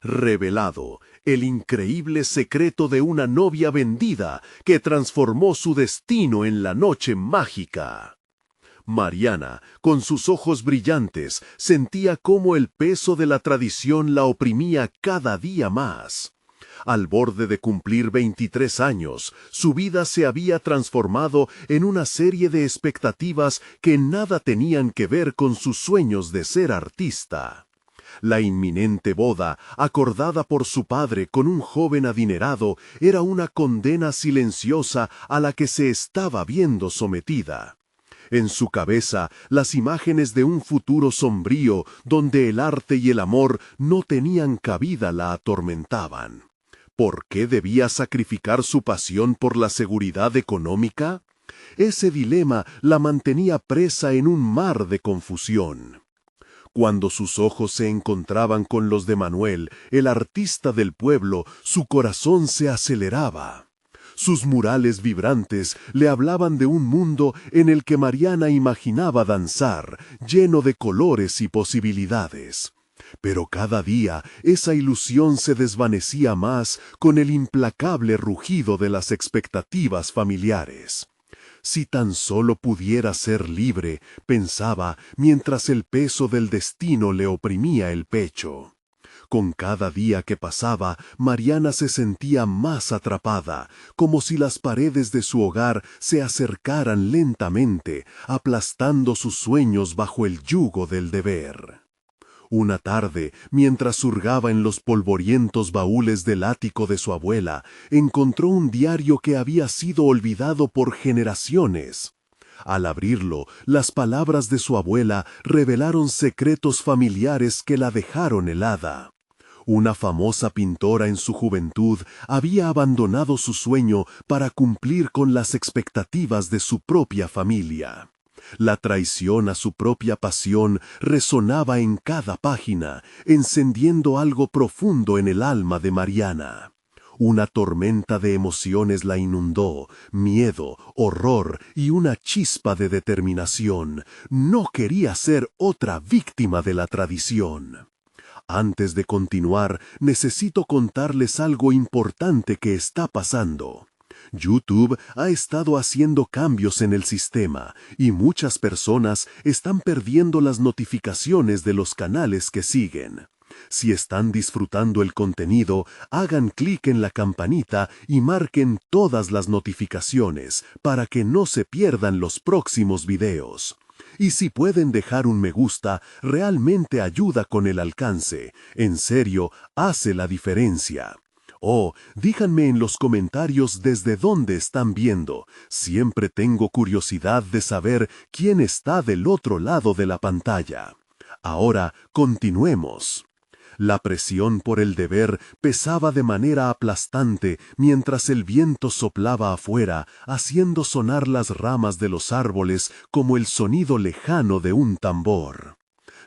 revelado el increíble secreto de una novia vendida que transformó su destino en la noche mágica. Mariana, con sus ojos brillantes, sentía cómo el peso de la tradición la oprimía cada día más. Al borde de cumplir 23 años, su vida se había transformado en una serie de expectativas que nada tenían que ver con sus sueños de ser artista. La inminente boda, acordada por su padre con un joven adinerado, era una condena silenciosa a la que se estaba viendo sometida. En su cabeza, las imágenes de un futuro sombrío donde el arte y el amor no tenían cabida la atormentaban. ¿Por qué debía sacrificar su pasión por la seguridad económica? Ese dilema la mantenía presa en un mar de confusión. Cuando sus ojos se encontraban con los de Manuel, el artista del pueblo, su corazón se aceleraba. Sus murales vibrantes le hablaban de un mundo en el que Mariana imaginaba danzar, lleno de colores y posibilidades. Pero cada día esa ilusión se desvanecía más con el implacable rugido de las expectativas familiares. Si tan solo pudiera ser libre, pensaba, mientras el peso del destino le oprimía el pecho. Con cada día que pasaba, Mariana se sentía más atrapada, como si las paredes de su hogar se acercaran lentamente, aplastando sus sueños bajo el yugo del deber. Una tarde, mientras hurgaba en los polvorientos baúles del ático de su abuela, encontró un diario que había sido olvidado por generaciones. Al abrirlo, las palabras de su abuela revelaron secretos familiares que la dejaron helada. Una famosa pintora en su juventud había abandonado su sueño para cumplir con las expectativas de su propia familia. La traición a su propia pasión resonaba en cada página, encendiendo algo profundo en el alma de Mariana. Una tormenta de emociones la inundó, miedo, horror y una chispa de determinación. No quería ser otra víctima de la tradición. Antes de continuar, necesito contarles algo importante que está pasando. YouTube ha estado haciendo cambios en el sistema y muchas personas están perdiendo las notificaciones de los canales que siguen. Si están disfrutando el contenido, hagan clic en la campanita y marquen todas las notificaciones para que no se pierdan los próximos videos. Y si pueden dejar un me gusta, realmente ayuda con el alcance. En serio, hace la diferencia. Oh, díganme en los comentarios desde dónde están viendo. Siempre tengo curiosidad de saber quién está del otro lado de la pantalla. Ahora, continuemos. La presión por el deber pesaba de manera aplastante mientras el viento soplaba afuera, haciendo sonar las ramas de los árboles como el sonido lejano de un tambor.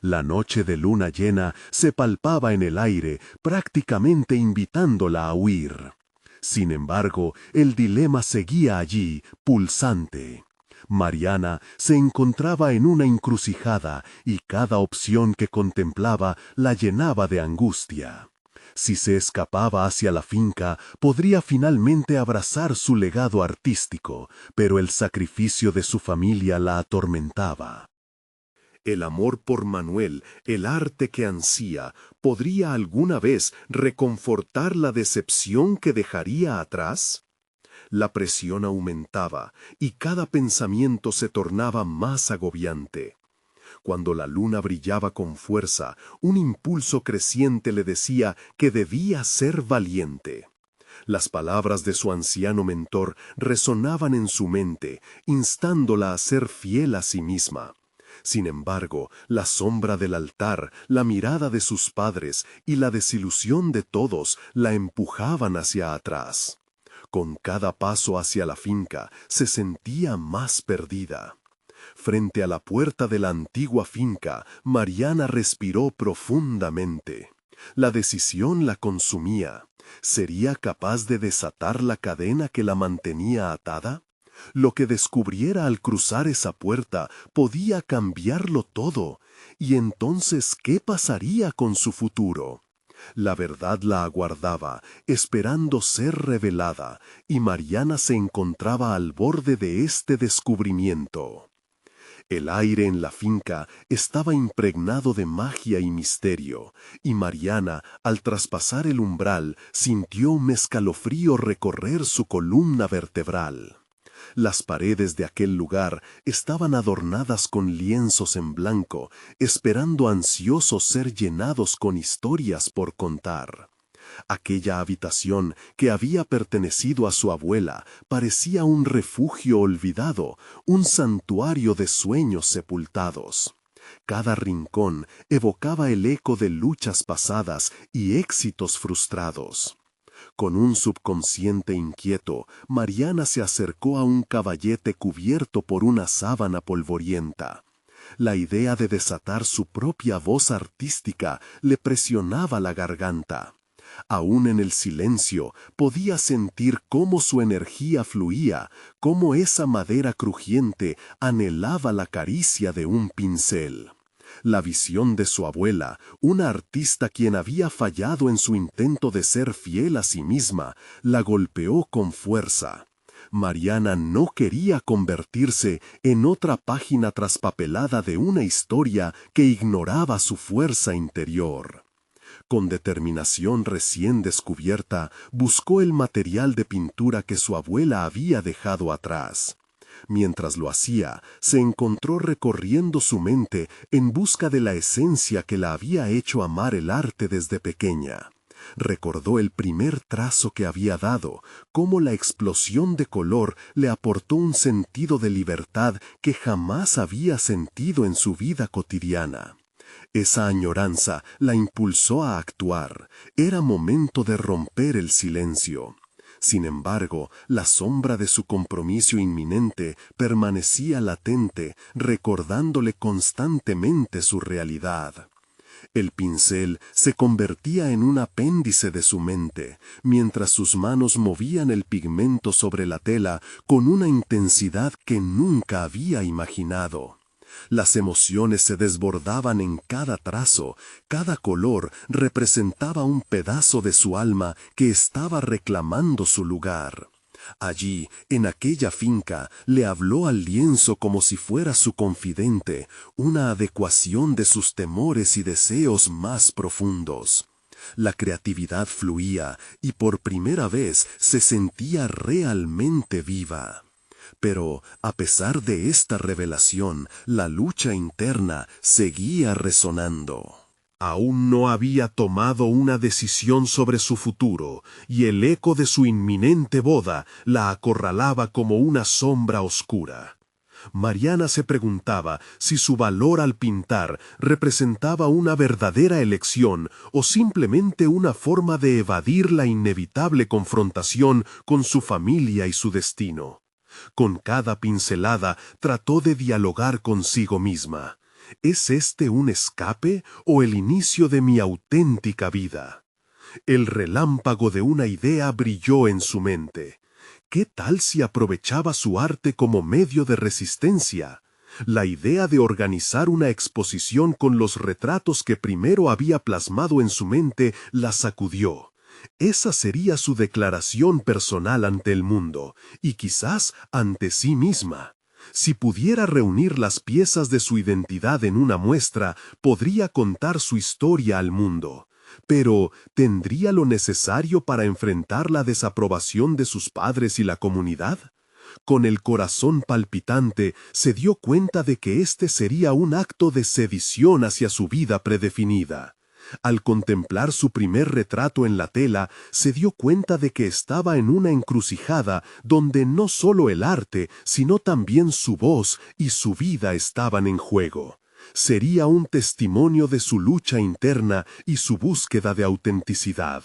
La noche de luna llena se palpaba en el aire, prácticamente invitándola a huir. Sin embargo, el dilema seguía allí, pulsante. Mariana se encontraba en una encrucijada y cada opción que contemplaba la llenaba de angustia. Si se escapaba hacia la finca, podría finalmente abrazar su legado artístico, pero el sacrificio de su familia la atormentaba. El amor por Manuel, el arte que ansía, ¿podría alguna vez reconfortar la decepción que dejaría atrás? La presión aumentaba y cada pensamiento se tornaba más agobiante. Cuando la luna brillaba con fuerza, un impulso creciente le decía que debía ser valiente. Las palabras de su anciano mentor resonaban en su mente, instándola a ser fiel a sí misma. Sin embargo, la sombra del altar, la mirada de sus padres y la desilusión de todos la empujaban hacia atrás. Con cada paso hacia la finca se sentía más perdida. Frente a la puerta de la antigua finca, Mariana respiró profundamente. La decisión la consumía. ¿Sería capaz de desatar la cadena que la mantenía atada? Lo que descubriera al cruzar esa puerta podía cambiarlo todo. ¿Y entonces qué pasaría con su futuro? La verdad la aguardaba, esperando ser revelada, y Mariana se encontraba al borde de este descubrimiento. El aire en la finca estaba impregnado de magia y misterio, y Mariana, al traspasar el umbral, sintió un escalofrío recorrer su columna vertebral. Las paredes de aquel lugar estaban adornadas con lienzos en blanco, esperando ansiosos ser llenados con historias por contar. Aquella habitación que había pertenecido a su abuela parecía un refugio olvidado, un santuario de sueños sepultados. Cada rincón evocaba el eco de luchas pasadas y éxitos frustrados. Con un subconsciente inquieto, Mariana se acercó a un caballete cubierto por una sábana polvorienta. La idea de desatar su propia voz artística le presionaba la garganta. Aún en el silencio podía sentir cómo su energía fluía, cómo esa madera crujiente anhelaba la caricia de un pincel. La visión de su abuela, una artista quien había fallado en su intento de ser fiel a sí misma, la golpeó con fuerza. Mariana no quería convertirse en otra página traspapelada de una historia que ignoraba su fuerza interior. Con determinación recién descubierta, buscó el material de pintura que su abuela había dejado atrás. Mientras lo hacía, se encontró recorriendo su mente en busca de la esencia que la había hecho amar el arte desde pequeña. Recordó el primer trazo que había dado, cómo la explosión de color le aportó un sentido de libertad que jamás había sentido en su vida cotidiana. Esa añoranza la impulsó a actuar. Era momento de romper el silencio. Sin embargo, la sombra de su compromiso inminente permanecía latente, recordándole constantemente su realidad. El pincel se convertía en un apéndice de su mente, mientras sus manos movían el pigmento sobre la tela con una intensidad que nunca había imaginado. Las emociones se desbordaban en cada trazo, cada color representaba un pedazo de su alma que estaba reclamando su lugar. Allí, en aquella finca, le habló al lienzo como si fuera su confidente, una adecuación de sus temores y deseos más profundos. La creatividad fluía y por primera vez se sentía realmente viva. Pero, a pesar de esta revelación, la lucha interna seguía resonando. Aún no había tomado una decisión sobre su futuro, y el eco de su inminente boda la acorralaba como una sombra oscura. Mariana se preguntaba si su valor al pintar representaba una verdadera elección o simplemente una forma de evadir la inevitable confrontación con su familia y su destino. Con cada pincelada trató de dialogar consigo misma. ¿Es este un escape o el inicio de mi auténtica vida? El relámpago de una idea brilló en su mente. ¿Qué tal si aprovechaba su arte como medio de resistencia? La idea de organizar una exposición con los retratos que primero había plasmado en su mente la sacudió. Esa sería su declaración personal ante el mundo, y quizás ante sí misma. Si pudiera reunir las piezas de su identidad en una muestra, podría contar su historia al mundo. Pero, ¿tendría lo necesario para enfrentar la desaprobación de sus padres y la comunidad? Con el corazón palpitante, se dio cuenta de que este sería un acto de sedición hacia su vida predefinida. Al contemplar su primer retrato en la tela, se dio cuenta de que estaba en una encrucijada donde no solo el arte, sino también su voz y su vida estaban en juego. Sería un testimonio de su lucha interna y su búsqueda de autenticidad.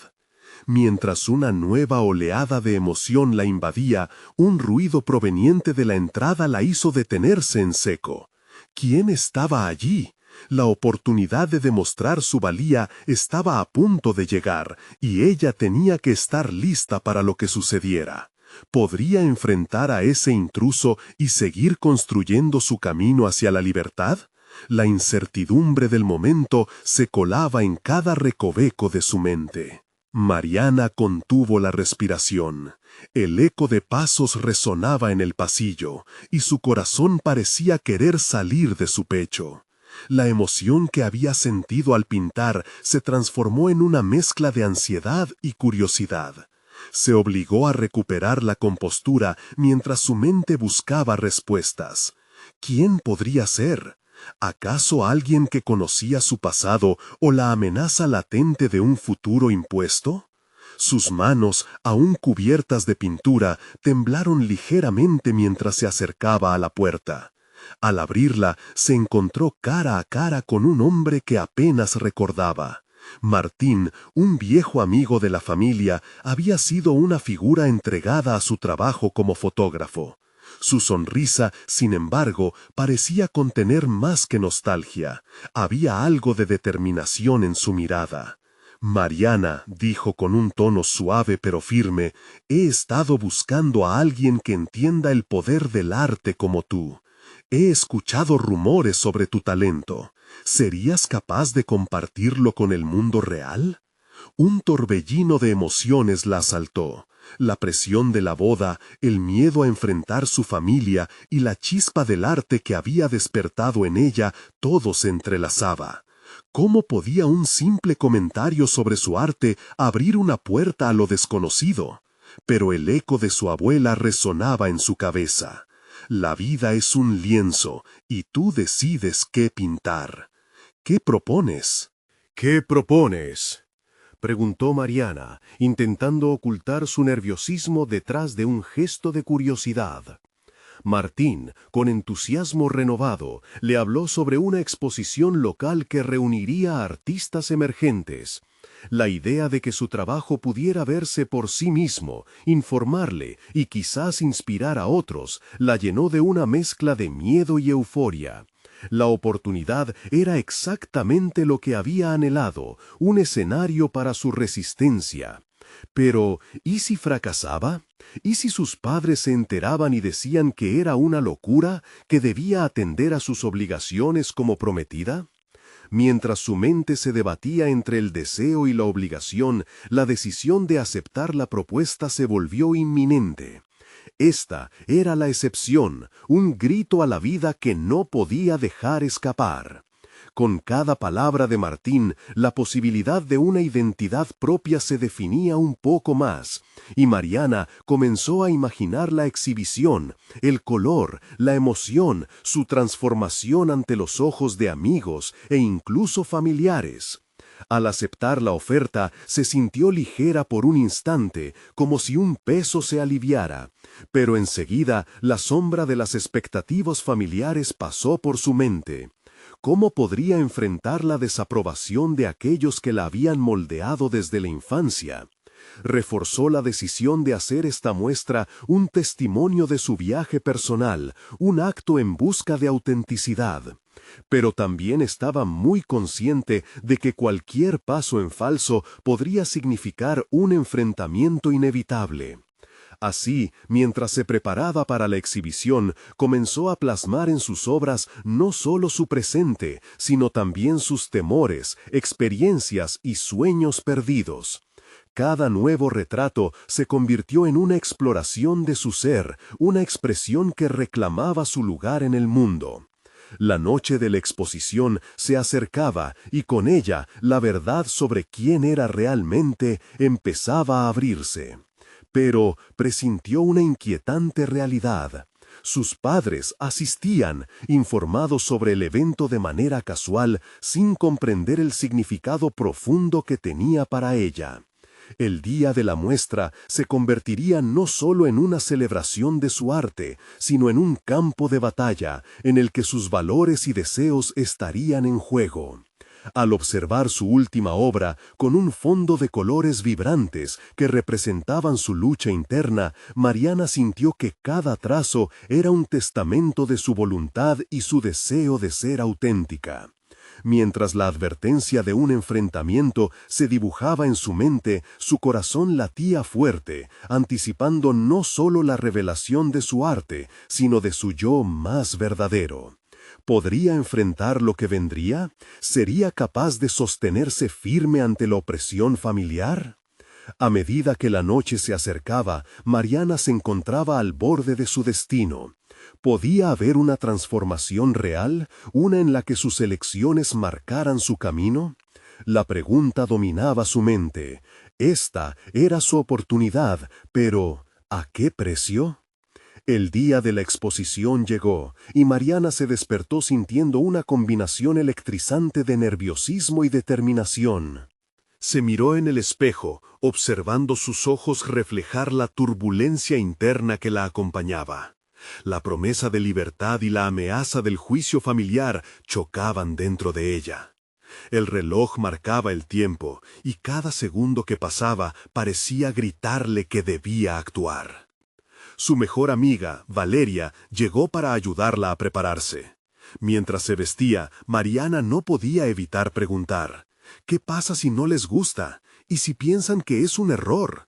Mientras una nueva oleada de emoción la invadía, un ruido proveniente de la entrada la hizo detenerse en seco. ¿Quién estaba allí? La oportunidad de demostrar su valía estaba a punto de llegar, y ella tenía que estar lista para lo que sucediera. ¿Podría enfrentar a ese intruso y seguir construyendo su camino hacia la libertad? La incertidumbre del momento se colaba en cada recoveco de su mente. Mariana contuvo la respiración. El eco de pasos resonaba en el pasillo, y su corazón parecía querer salir de su pecho. La emoción que había sentido al pintar se transformó en una mezcla de ansiedad y curiosidad. Se obligó a recuperar la compostura mientras su mente buscaba respuestas. ¿Quién podría ser? ¿Acaso alguien que conocía su pasado o la amenaza latente de un futuro impuesto? Sus manos, aún cubiertas de pintura, temblaron ligeramente mientras se acercaba a la puerta. Al abrirla, se encontró cara a cara con un hombre que apenas recordaba. Martín, un viejo amigo de la familia, había sido una figura entregada a su trabajo como fotógrafo. Su sonrisa, sin embargo, parecía contener más que nostalgia. Había algo de determinación en su mirada. «Mariana», dijo con un tono suave pero firme, «he estado buscando a alguien que entienda el poder del arte como tú. He escuchado rumores sobre tu talento. ¿Serías capaz de compartirlo con el mundo real?» Un torbellino de emociones la asaltó. La presión de la boda, el miedo a enfrentar su familia y la chispa del arte que había despertado en ella, todo se entrelazaba. ¿Cómo podía un simple comentario sobre su arte abrir una puerta a lo desconocido? Pero el eco de su abuela resonaba en su cabeza. La vida es un lienzo, y tú decides qué pintar. ¿Qué propones? ¿Qué propones?, preguntó Mariana, intentando ocultar su nerviosismo detrás de un gesto de curiosidad. Martín, con entusiasmo renovado, le habló sobre una exposición local que reuniría a artistas emergentes. La idea de que su trabajo pudiera verse por sí mismo, informarle y quizás inspirar a otros, la llenó de una mezcla de miedo y euforia. La oportunidad era exactamente lo que había anhelado, un escenario para su resistencia. Pero, ¿y si fracasaba? ¿Y si sus padres se enteraban y decían que era una locura, que debía atender a sus obligaciones como prometida? Mientras su mente se debatía entre el deseo y la obligación, la decisión de aceptar la propuesta se volvió inminente. Esta era la excepción, un grito a la vida que no podía dejar escapar. Con cada palabra de Martín, la posibilidad de una identidad propia se definía un poco más, y Mariana comenzó a imaginar la exhibición, el color, la emoción, su transformación ante los ojos de amigos e incluso familiares. Al aceptar la oferta, se sintió ligera por un instante, como si un peso se aliviara. Pero enseguida, la sombra de las expectativas familiares pasó por su mente. ¿Cómo podría enfrentar la desaprobación de aquellos que la habían moldeado desde la infancia? Reforzó la decisión de hacer esta muestra un testimonio de su viaje personal, un acto en busca de autenticidad. Pero también estaba muy consciente de que cualquier paso en falso podría significar un enfrentamiento inevitable. Así, mientras se preparaba para la exhibición, comenzó a plasmar en sus obras no solo su presente, sino también sus temores, experiencias y sueños perdidos. Cada nuevo retrato se convirtió en una exploración de su ser, una expresión que reclamaba su lugar en el mundo. La noche de la exposición se acercaba y con ella la verdad sobre quién era realmente empezaba a abrirse. Pero presintió una inquietante realidad. Sus padres asistían, informados sobre el evento de manera casual, sin comprender el significado profundo que tenía para ella. El día de la muestra se convertiría no solo en una celebración de su arte, sino en un campo de batalla en el que sus valores y deseos estarían en juego. Al observar su última obra, con un fondo de colores vibrantes que representaban su lucha interna, Mariana sintió que cada trazo era un testamento de su voluntad y su deseo de ser auténtica. Mientras la advertencia de un enfrentamiento se dibujaba en su mente, su corazón latía fuerte, anticipando no solo la revelación de su arte, sino de su yo más verdadero. ¿Podría enfrentar lo que vendría? ¿Sería capaz de sostenerse firme ante la opresión familiar? A medida que la noche se acercaba, Mariana se encontraba al borde de su destino. ¿Podía haber una transformación real, una en la que sus elecciones marcaran su camino? La pregunta dominaba su mente. Esta era su oportunidad, pero ¿a qué precio? El día de la exposición llegó, y Mariana se despertó sintiendo una combinación electrizante de nerviosismo y determinación. Se miró en el espejo, observando sus ojos reflejar la turbulencia interna que la acompañaba. La promesa de libertad y la amenaza del juicio familiar chocaban dentro de ella. El reloj marcaba el tiempo, y cada segundo que pasaba parecía gritarle que debía actuar. Su mejor amiga, Valeria, llegó para ayudarla a prepararse. Mientras se vestía, Mariana no podía evitar preguntar: ¿qué pasa si no les gusta? ¿Y si piensan que es un error?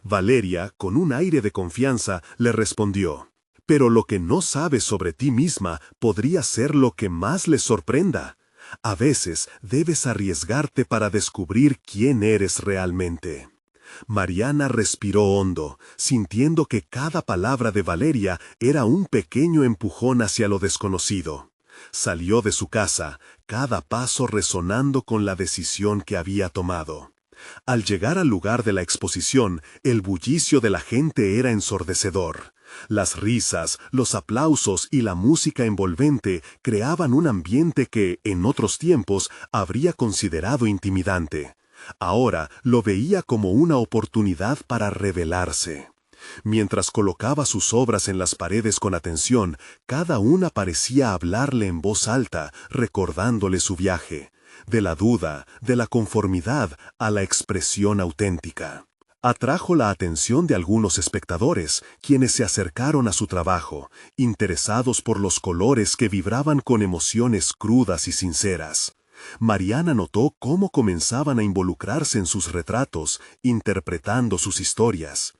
Valeria, con un aire de confianza, le respondió: pero lo que no sabes sobre ti misma podría ser lo que más les sorprenda. A veces debes arriesgarte para descubrir quién eres realmente. Mariana respiró hondo, sintiendo que cada palabra de Valeria era un pequeño empujón hacia lo desconocido. Salió de su casa, cada paso resonando con la decisión que había tomado. Al llegar al lugar de la exposición, el bullicio de la gente era ensordecedor. Las risas, los aplausos y la música envolvente creaban un ambiente que, en otros tiempos, habría considerado intimidante. Ahora lo veía como una oportunidad para revelarse. Mientras colocaba sus obras en las paredes con atención, cada una parecía hablarle en voz alta, recordándole su viaje, de la duda, de la conformidad, a la expresión auténtica. Atrajo la atención de algunos espectadores, quienes se acercaron a su trabajo, interesados por los colores que vibraban con emociones crudas y sinceras. Mariana notó cómo comenzaban a involucrarse en sus retratos, interpretando sus historias.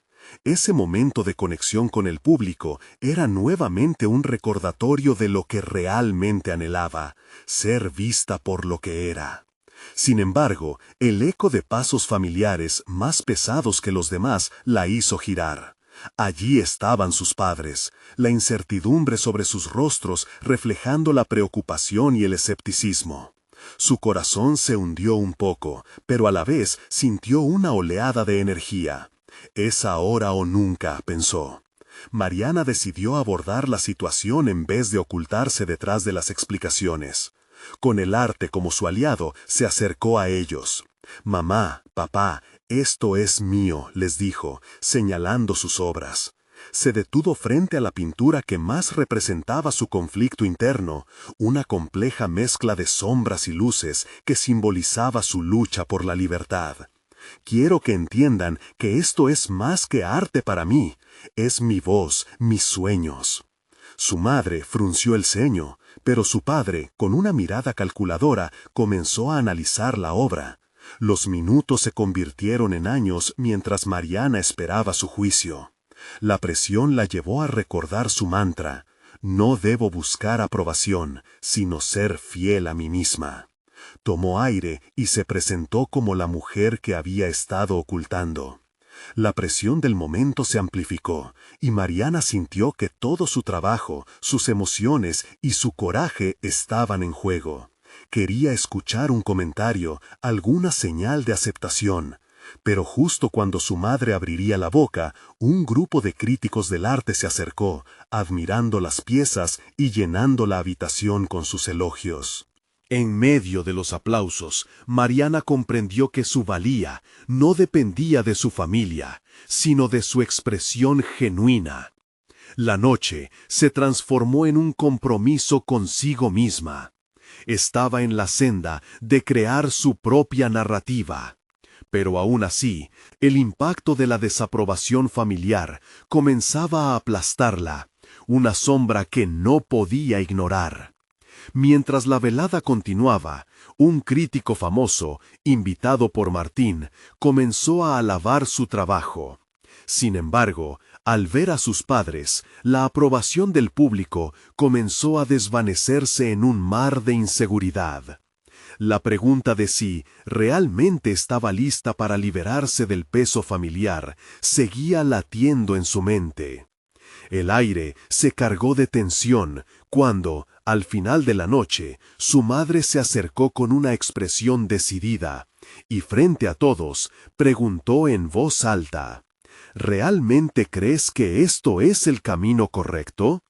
Ese momento de conexión con el público era nuevamente un recordatorio de lo que realmente anhelaba, ser vista por lo que era. Sin embargo, el eco de pasos familiares, más pesados que los demás, la hizo girar. Allí estaban sus padres, la incertidumbre sobre sus rostros reflejando la preocupación y el escepticismo. Su corazón se hundió un poco, pero a la vez sintió una oleada de energía. «Es ahora o nunca», pensó. Mariana decidió abordar la situación en vez de ocultarse detrás de las explicaciones. Con el arte como su aliado, se acercó a ellos. «Mamá, papá, esto es mío», les dijo, señalando sus obras. Se detuvo frente a la pintura que más representaba su conflicto interno, una compleja mezcla de sombras y luces que simbolizaba su lucha por la libertad. «Quiero que entiendan que esto es más que arte para mí, es mi voz, mis sueños». Su madre frunció el ceño, pero su padre, con una mirada calculadora, comenzó a analizar la obra. Los minutos se convirtieron en años mientras Mariana esperaba su juicio. La presión la llevó a recordar su mantra: «No debo buscar aprobación, sino ser fiel a mí misma». Tomó aire y se presentó como la mujer que había estado ocultando. La presión del momento se amplificó, y Mariana sintió que todo su trabajo, sus emociones y su coraje estaban en juego. Quería escuchar un comentario, alguna señal de aceptación. Pero justo cuando su madre abriría la boca, un grupo de críticos del arte se acercó, admirando las piezas y llenando la habitación con sus elogios. En medio de los aplausos, Mariana comprendió que su valía no dependía de su familia, sino de su expresión genuina. La noche se transformó en un compromiso consigo misma. Estaba en la senda de crear su propia narrativa. Pero aún así, el impacto de la desaprobación familiar comenzaba a aplastarla, una sombra que no podía ignorar. Mientras la velada continuaba, un crítico famoso, invitado por Martín, comenzó a alabar su trabajo. Sin embargo, Al ver a sus padres, la aprobación del público comenzó a desvanecerse en un mar de inseguridad. La pregunta de si realmente estaba lista para liberarse del peso familiar seguía latiendo en su mente. El aire se cargó de tensión cuando, al final de la noche, su madre se acercó con una expresión decidida y, frente a todos, preguntó en voz alta: ¿Realmente crees que esto es el camino correcto?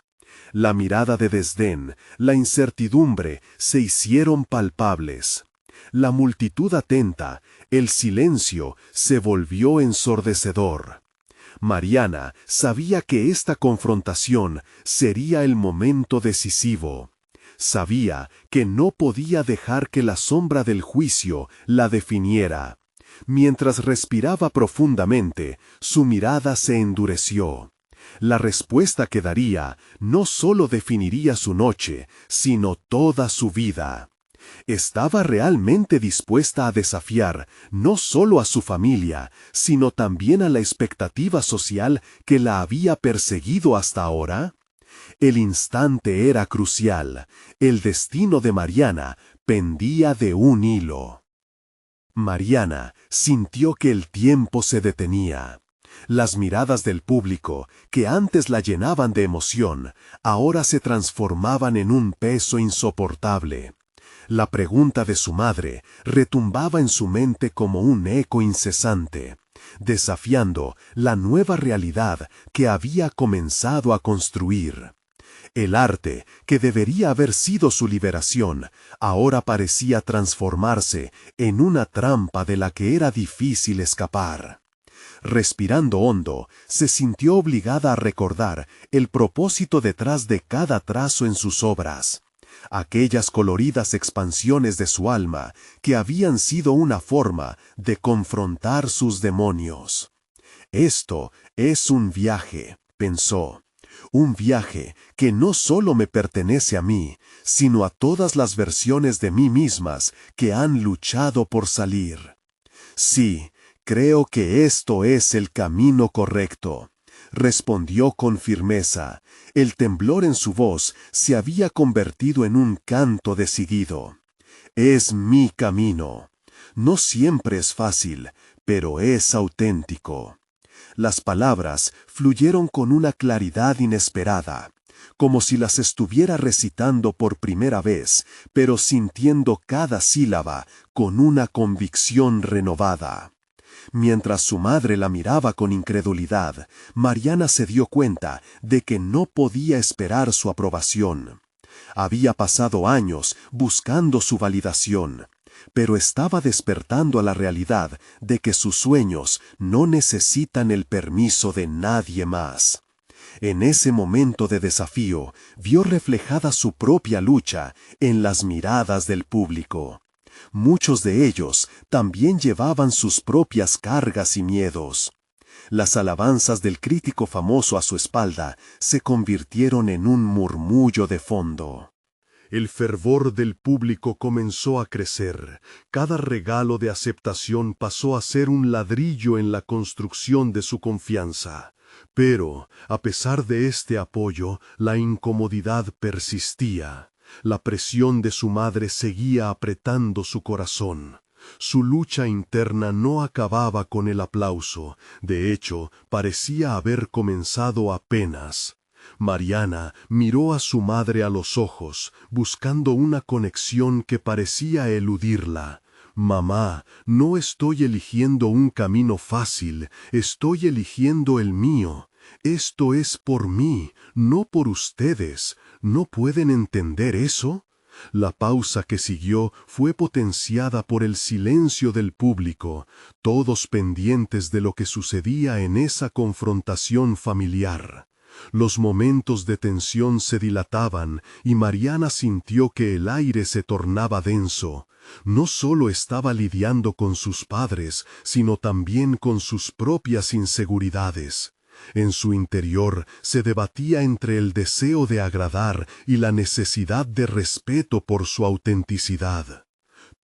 La mirada de desdén, la incertidumbre se hicieron palpables. La multitud atenta, el silencio se volvió ensordecedor. Mariana sabía que esta confrontación sería el momento decisivo. Sabía que no podía dejar que la sombra del juicio la definiera. Mientras respiraba profundamente, su mirada se endureció. La respuesta que daría no solo definiría su noche, sino toda su vida. Estaba realmente dispuesta a desafiar no solo a su familia, sino también a la expectativa social que la había perseguido hasta ahora. El instante era crucial. El destino de Mariana pendía de un hilo. Mariana sintió que el tiempo se detenía. Las miradas del público, que antes la llenaban de emoción, ahora se transformaban en un peso insoportable. La pregunta de su madre retumbaba en su mente como un eco incesante, desafiando la nueva realidad que había comenzado a construir. El arte, que debería haber sido su liberación, ahora parecía transformarse en una trampa de la que era difícil escapar. Respirando hondo, se sintió obligada a recordar el propósito detrás de cada trazo en sus obras. Aquellas coloridas expansiones de su alma que habían sido una forma de confrontar sus demonios. Esto es un viaje, pensó. Un viaje que no solo me pertenece a mí, sino a todas las versiones de mí mismas que han luchado por salir. Sí, creo que esto es el camino correcto, respondió con firmeza. El temblor en su voz se había convertido en un canto decidido. Es mi camino. No siempre es fácil, pero es auténtico. Las palabras fluyeron con una claridad inesperada, como si las estuviera recitando por primera vez, pero sintiendo cada sílaba con una convicción renovada. Mientras su madre la miraba con incredulidad, Mariana se dio cuenta de que no podía esperar su aprobación. Había pasado años buscando su validación, pero estaba despertando a la realidad de que sus sueños no necesitan el permiso de nadie más. En ese momento de desafío, vio reflejada su propia lucha en las miradas del público. Muchos de ellos también llevaban sus propias cargas y miedos. Las alabanzas del crítico famoso a su espalda se convirtieron en un murmullo de fondo. El fervor del público comenzó a crecer. Cada regalo de aceptación pasó a ser un ladrillo en la construcción de su confianza. Pero, a pesar de este apoyo, la incomodidad persistía. La presión de su madre seguía apretando su corazón. Su lucha interna no acababa con el aplauso. De hecho, parecía haber comenzado apenas. Mariana miró a su madre a los ojos, buscando una conexión que parecía eludirla. Mamá, no estoy eligiendo un camino fácil, estoy eligiendo el mío. Esto es por mí, no por ustedes. ¿No pueden entender eso? La pausa que siguió fue potenciada por el silencio del público, todos pendientes de lo que sucedía en esa confrontación familiar. Los momentos de tensión se dilataban y Mariana sintió que el aire se tornaba denso. No solo estaba lidiando con sus padres, sino también con sus propias inseguridades. En su interior se debatía entre el deseo de agradar y la necesidad de respeto por su autenticidad.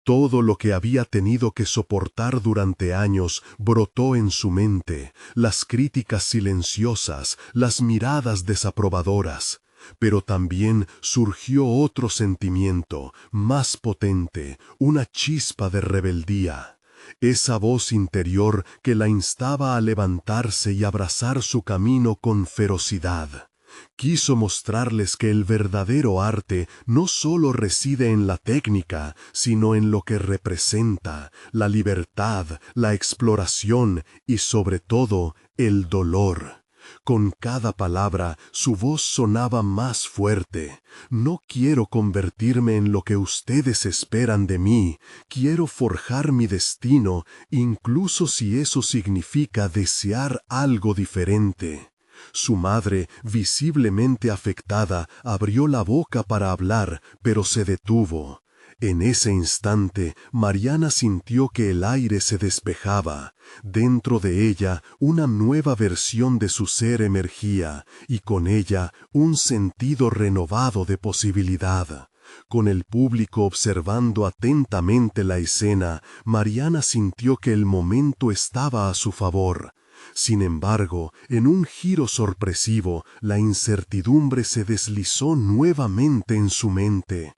Todo lo que había tenido que soportar durante años brotó en su mente, las críticas silenciosas, las miradas desaprobadoras. Pero también surgió otro sentimiento, más potente, una chispa de rebeldía. Esa voz interior que la instaba a levantarse y abrazar su camino con ferocidad. Quiso mostrarles que el verdadero arte no solo reside en la técnica, sino en lo que representa, la libertad, la exploración y sobre todo el dolor. Con cada palabra su voz sonaba más fuerte. No quiero convertirme en lo que ustedes esperan de mí. Quiero forjar mi destino, incluso si eso significa desear algo diferente. Su madre, visiblemente afectada, abrió la boca para hablar, pero se detuvo. En ese instante, Mariana sintió que el aire se despejaba. Dentro de ella, una nueva versión de su ser emergía, y con ella, un sentido renovado de posibilidad. Con el público observando atentamente la escena, Mariana sintió que el momento estaba a su favor. Sin embargo, en un giro sorpresivo, la incertidumbre se deslizó nuevamente en su mente.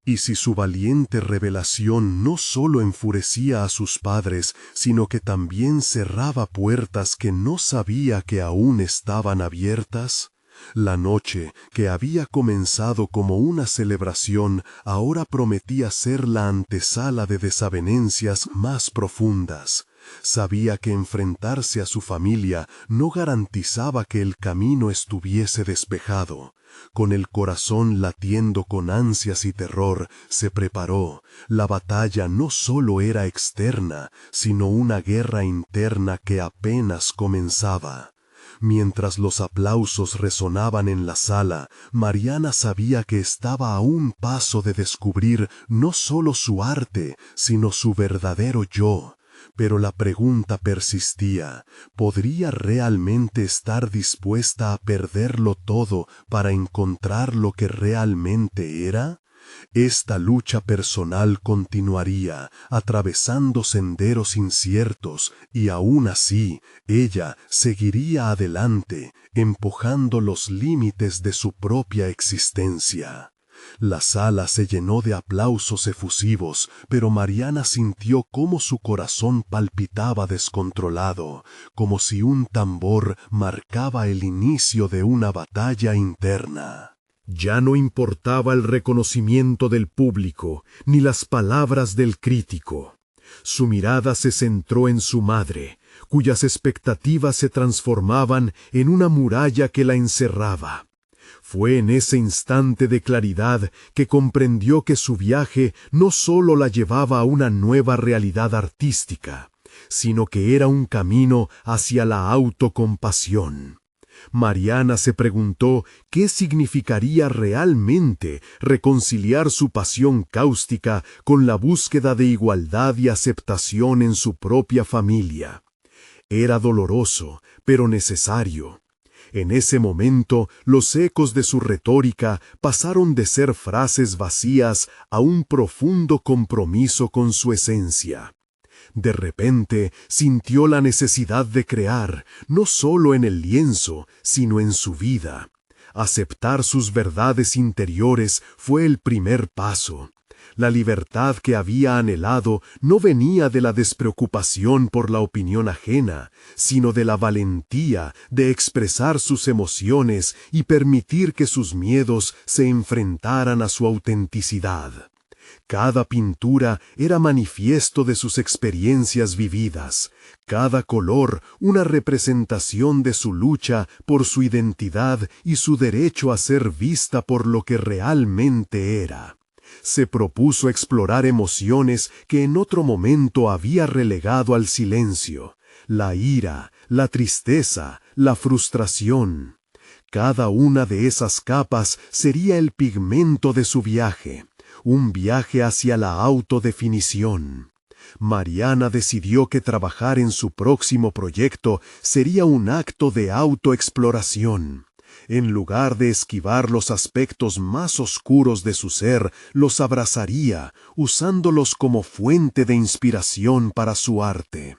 Y si su valiente revelación no solo enfurecía a sus padres, sino que también cerraba puertas que no sabía que aún estaban abiertas. La noche, que había comenzado como una celebración, ahora prometía ser la antesala de desavenencias más profundas. Sabía que enfrentarse a su familia no garantizaba que el camino estuviese despejado. Con el corazón latiendo con ansias y terror, se preparó. La batalla no solo era externa, sino una guerra interna que apenas comenzaba. Mientras los aplausos resonaban en la sala, Mariana sabía que estaba a un paso de descubrir no solo su arte, sino su verdadero yo. Pero la pregunta persistía: ¿podría realmente estar dispuesta a perderlo todo para encontrar lo que realmente era? Esta lucha personal continuaría, atravesando senderos inciertos, y aún así, ella seguiría adelante, empujando los límites de su propia existencia. La sala se llenó de aplausos efusivos, pero Mariana sintió cómo su corazón palpitaba descontrolado, como si un tambor marcaba el inicio de una batalla interna. Ya no importaba el reconocimiento del público, ni las palabras del crítico. Su mirada se centró en su madre, cuyas expectativas se transformaban en una muralla que la encerraba. Fue en ese instante de claridad que comprendió que su viaje no solo la llevaba a una nueva realidad artística, sino que era un camino hacia la autocompasión. Mariana se preguntó qué significaría realmente reconciliar su pasión cáustica con la búsqueda de igualdad y aceptación en su propia familia. Era doloroso, pero necesario. En ese momento, los ecos de su retórica pasaron de ser frases vacías a un profundo compromiso con su esencia. De repente, sintió la necesidad de crear, no solo en el lienzo, sino en su vida. Aceptar sus verdades interiores fue el primer paso. La libertad que había anhelado no venía de la despreocupación por la opinión ajena, sino de la valentía de expresar sus emociones y permitir que sus miedos se enfrentaran a su autenticidad. Cada pintura era manifiesto de sus experiencias vividas, cada color una representación de su lucha por su identidad y su derecho a ser vista por lo que realmente era. Se propuso explorar emociones que en otro momento había relegado al silencio: la ira, la tristeza, la frustración. Cada una de esas capas sería el pigmento de su viaje, un viaje hacia la autodefinición. Mariana decidió que trabajar en su próximo proyecto sería un acto de autoexploración. En lugar de esquivar los aspectos más oscuros de su ser, los abrazaría, usándolos como fuente de inspiración para su arte.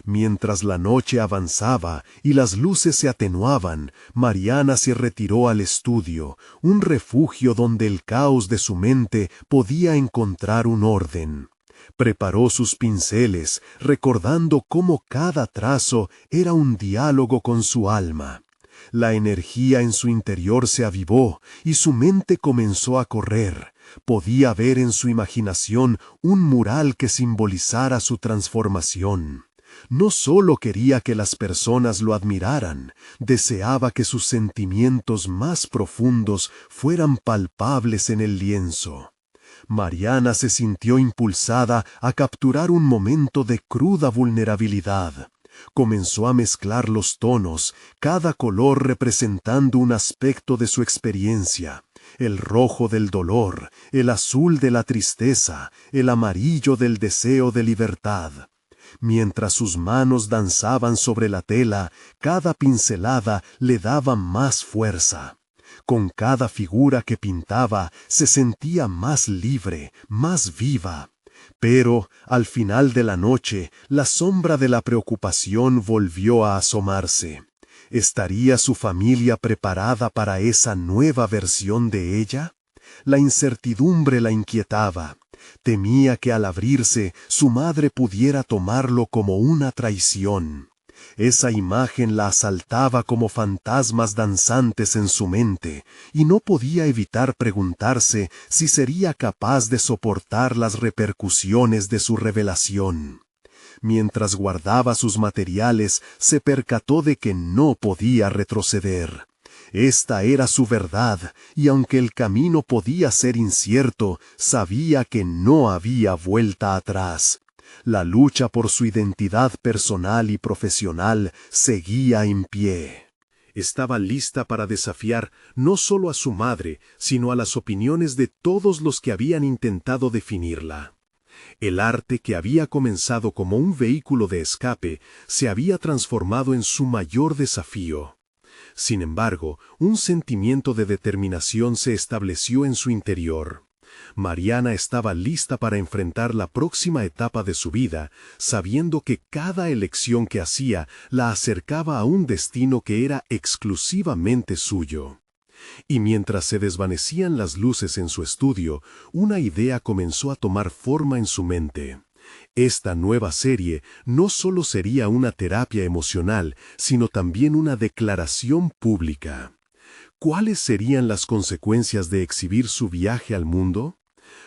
Mientras la noche avanzaba y las luces se atenuaban, Mariana se retiró al estudio, un refugio donde el caos de su mente podía encontrar un orden. Preparó sus pinceles, recordando cómo cada trazo era un diálogo con su alma. La energía en su interior se avivó y su mente comenzó a correr. Podía ver en su imaginación un mural que simbolizara su transformación. No solo quería que las personas lo admiraran, deseaba que sus sentimientos más profundos fueran palpables en el lienzo. Mariana se sintió impulsada a capturar un momento de cruda vulnerabilidad. Comenzó a mezclar los tonos, cada color representando un aspecto de su experiencia. El rojo del dolor, el azul de la tristeza, el amarillo del deseo de libertad. Mientras sus manos danzaban sobre la tela, cada pincelada le daba más fuerza. Con cada figura que pintaba, se sentía más libre, más viva. Pero, al final de la noche, la sombra de la preocupación volvió a asomarse. ¿Estaría su familia preparada para esa nueva versión de ella? La incertidumbre la inquietaba. Temía que al abrirse, su madre pudiera tomarlo como una traición. Esa imagen la asaltaba como fantasmas danzantes en su mente, y no podía evitar preguntarse si sería capaz de soportar las repercusiones de su revelación. Mientras guardaba sus materiales, se percató de que no podía retroceder. Esta era su verdad, y aunque el camino podía ser incierto, sabía que no había vuelta atrás. La lucha por su identidad personal y profesional seguía en pie. Estaba lista para desafiar no solo a su madre, sino a las opiniones de todos los que habían intentado definirla. El arte, que había comenzado como un vehículo de escape, se había transformado en su mayor desafío. Sin embargo, un sentimiento de determinación se estableció en su interior. Mariana estaba lista para enfrentar la próxima etapa de su vida, sabiendo que cada elección que hacía la acercaba a un destino que era exclusivamente suyo. Y mientras se desvanecían las luces en su estudio, una idea comenzó a tomar forma en su mente. Esta nueva serie no solo sería una terapia emocional, sino también una declaración pública. ¿Cuáles serían las consecuencias de exhibir su viaje al mundo?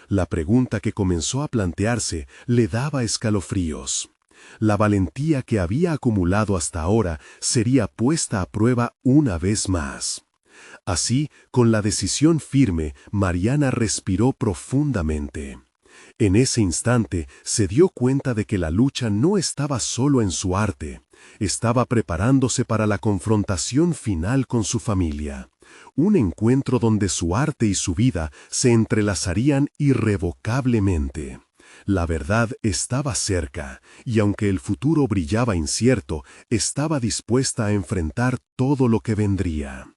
La pregunta que comenzó a plantearse le daba escalofríos. La valentía que había acumulado hasta ahora sería puesta a prueba una vez más. Así, con la decisión firme, Mariana respiró profundamente. En ese instante se dio cuenta de que la lucha no estaba solo en su arte, estaba preparándose para la confrontación final con su familia, un encuentro donde su arte y su vida se entrelazarían irrevocablemente. La verdad estaba cerca, y aunque el futuro brillaba incierto, estaba dispuesta a enfrentar todo lo que vendría.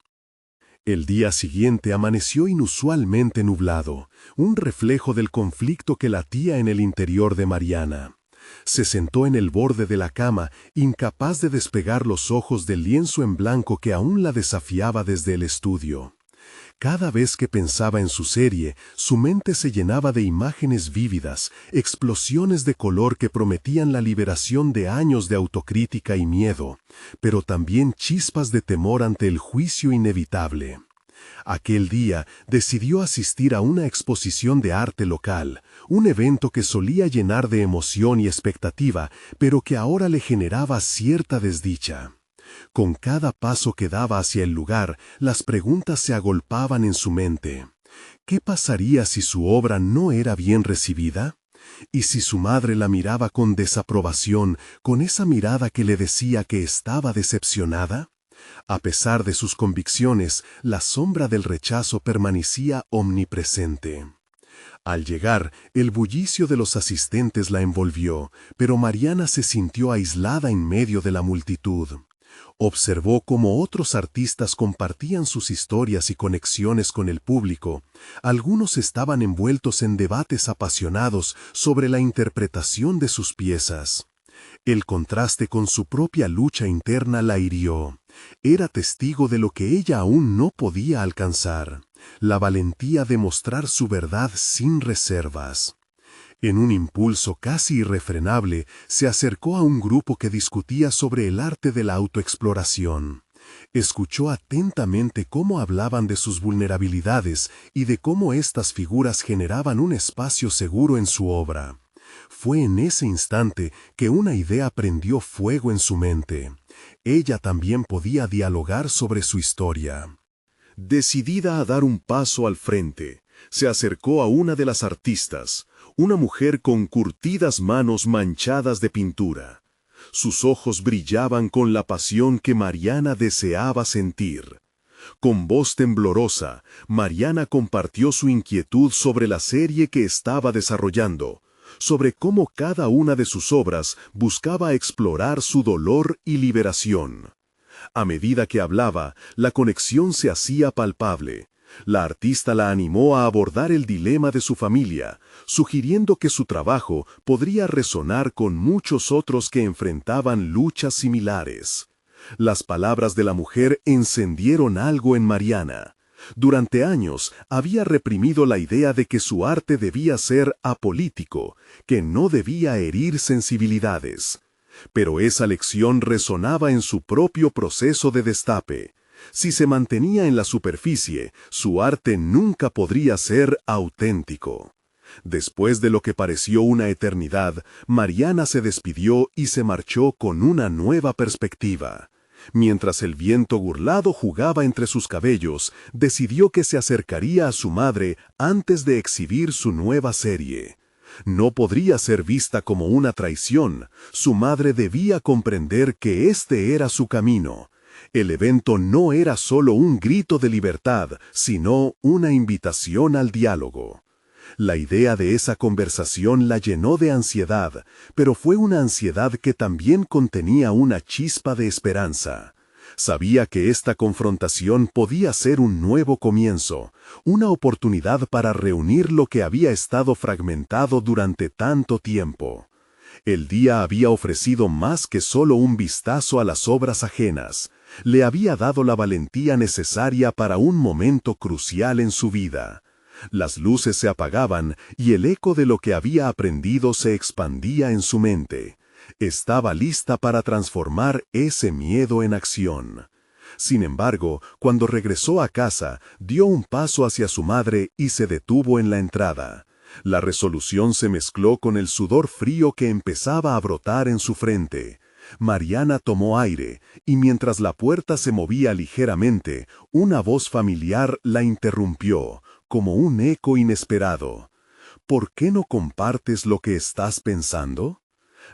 El día siguiente amaneció inusualmente nublado, un reflejo del conflicto que latía en el interior de Mariana. Se sentó en el borde de la cama, incapaz de despegar los ojos del lienzo en blanco que aún la desafiaba desde el estudio. Cada vez que pensaba en su serie, su mente se llenaba de imágenes vívidas, explosiones de color que prometían la liberación de años de autocrítica y miedo, pero también chispas de temor ante el juicio inevitable. Aquel día decidió asistir a una exposición de arte local, un evento que solía llenar de emoción y expectativa, pero que ahora le generaba cierta desdicha. Con cada paso que daba hacia el lugar, las preguntas se agolpaban en su mente. ¿Qué pasaría si su obra no era bien recibida? ¿Y si su madre la miraba con desaprobación, con esa mirada que le decía que estaba decepcionada? A pesar de sus convicciones, la sombra del rechazo permanecía omnipresente. Al llegar, el bullicio de los asistentes la envolvió, pero Mariana se sintió aislada en medio de la multitud. Observó cómo otros artistas compartían sus historias y conexiones con el público. Algunos estaban envueltos en debates apasionados sobre la interpretación de sus piezas. El contraste con su propia lucha interna la hirió. Era testigo de lo que ella aún no podía alcanzar, la valentía de mostrar su verdad sin reservas. En un impulso casi irrefrenable, se acercó a un grupo que discutía sobre el arte de la autoexploración. Escuchó atentamente cómo hablaban de sus vulnerabilidades y de cómo estas figuras generaban un espacio seguro en su obra. Fue en ese instante que una idea prendió fuego en su mente. Ella también podía dialogar sobre su historia. Decidida a dar un paso al frente, se acercó a una de las artistas, una mujer con curtidas manos manchadas de pintura. Sus ojos brillaban con la pasión que Mariana deseaba sentir. Con voz temblorosa, Mariana compartió su inquietud sobre la serie que estaba desarrollando, sobre cómo cada una de sus obras buscaba explorar su dolor y liberación. A medida que hablaba, la conexión se hacía palpable. La artista la animó a abordar el dilema de su familia, sugiriendo que su trabajo podría resonar con muchos otros que enfrentaban luchas similares. Las palabras de la mujer encendieron algo en Mariana. Durante años había reprimido la idea de que su arte debía ser apolítico, que no debía herir sensibilidades. Pero esa lección resonaba en su propio proceso de destape. Si se mantenía en la superficie, su arte nunca podría ser auténtico. Después de lo que pareció una eternidad, Mariana se despidió y se marchó con una nueva perspectiva. Mientras el viento burlado jugaba entre sus cabellos, decidió que se acercaría a su madre antes de exhibir su nueva serie. No podría ser vista como una traición. Su madre debía comprender que este era su camino. El evento no era solo un grito de libertad, sino una invitación al diálogo. La idea de esa conversación la llenó de ansiedad, pero fue una ansiedad que también contenía una chispa de esperanza. Sabía que esta confrontación podía ser un nuevo comienzo, una oportunidad para reunir lo que había estado fragmentado durante tanto tiempo. El día había ofrecido más que solo un vistazo a las obras ajenas. Le había dado la valentía necesaria para un momento crucial en su vida. Las luces se apagaban y el eco de lo que había aprendido se expandía en su mente. Estaba lista para transformar ese miedo en acción. Sin embargo, cuando regresó a casa, dio un paso hacia su madre y se detuvo en la entrada. La resolución se mezcló con el sudor frío que empezaba a brotar en su frente. Mariana tomó aire, y mientras la puerta se movía ligeramente, una voz familiar la interrumpió, como un eco inesperado. ¿Por qué no compartes lo que estás pensando?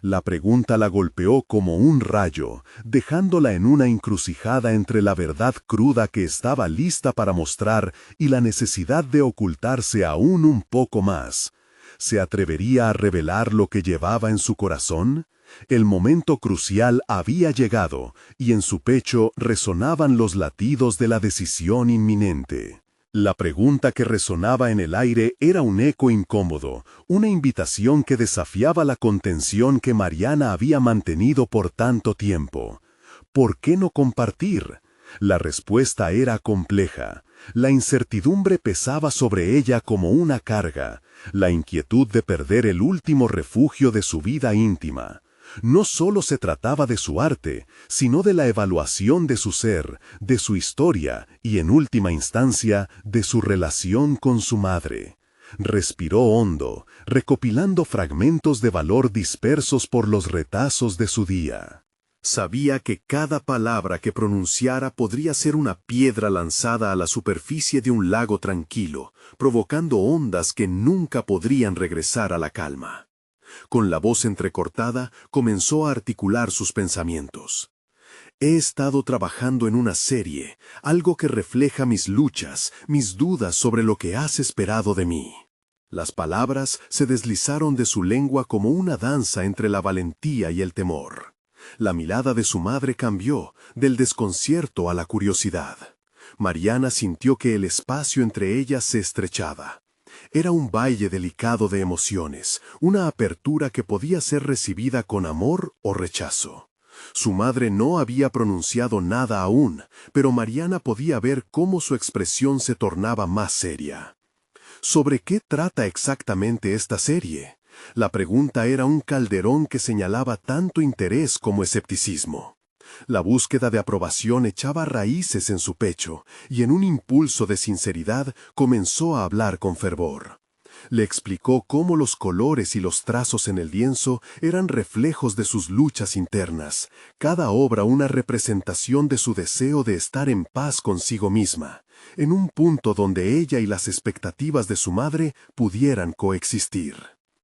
La pregunta la golpeó como un rayo, dejándola en una encrucijada entre la verdad cruda que estaba lista para mostrar y la necesidad de ocultarse aún un poco más. ¿Se atrevería a revelar lo que llevaba en su corazón? El momento crucial había llegado, y en su pecho resonaban los latidos de la decisión inminente. La pregunta que resonaba en el aire era un eco incómodo, una invitación que desafiaba la contención que Mariana había mantenido por tanto tiempo. ¿Por qué no compartir? La respuesta era compleja. La incertidumbre pesaba sobre ella como una carga, la inquietud de perder el último refugio de su vida íntima. No solo se trataba de su arte, sino de la evaluación de su ser, de su historia y, en última instancia, de su relación con su madre. Respiró hondo, recopilando fragmentos de valor dispersos por los retazos de su día. Sabía que cada palabra que pronunciara podría ser una piedra lanzada a la superficie de un lago tranquilo, provocando ondas que nunca podrían regresar a la calma. Con la voz entrecortada, comenzó a articular sus pensamientos. He estado trabajando en una serie, algo que refleja mis luchas, mis dudas sobre lo que has esperado de mí. Las palabras se deslizaron de su lengua como una danza entre la valentía y el temor. La mirada de su madre cambió, del desconcierto a la curiosidad. Mariana sintió que el espacio entre ellas se estrechaba. Era un valle delicado de emociones, una apertura que podía ser recibida con amor o rechazo. Su madre no había pronunciado nada aún, pero Mariana podía ver cómo su expresión se tornaba más seria. ¿Sobre qué trata exactamente esta serie? La pregunta era un calderón que señalaba tanto interés como escepticismo. La búsqueda de aprobación echaba raíces en su pecho, y en un impulso de sinceridad comenzó a hablar con fervor. Le explicó cómo los colores y los trazos en el lienzo eran reflejos de sus luchas internas, cada obra una representación de su deseo de estar en paz consigo misma, en un punto donde ella y las expectativas de su madre pudieran coexistir.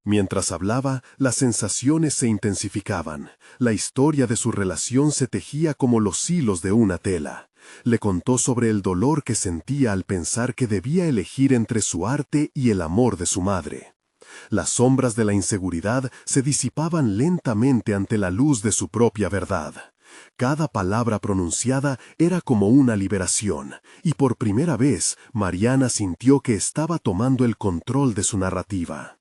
Mientras hablaba, las sensaciones se intensificaban. La historia de su relación se tejía como los hilos de una tela. Le contó sobre el dolor que sentía al pensar que debía elegir entre su arte y el amor de su madre. Las sombras de la inseguridad se disipaban lentamente ante la luz de su propia verdad. Cada palabra pronunciada era como una liberación, y por primera vez Mariana sintió que estaba tomando el control de su narrativa.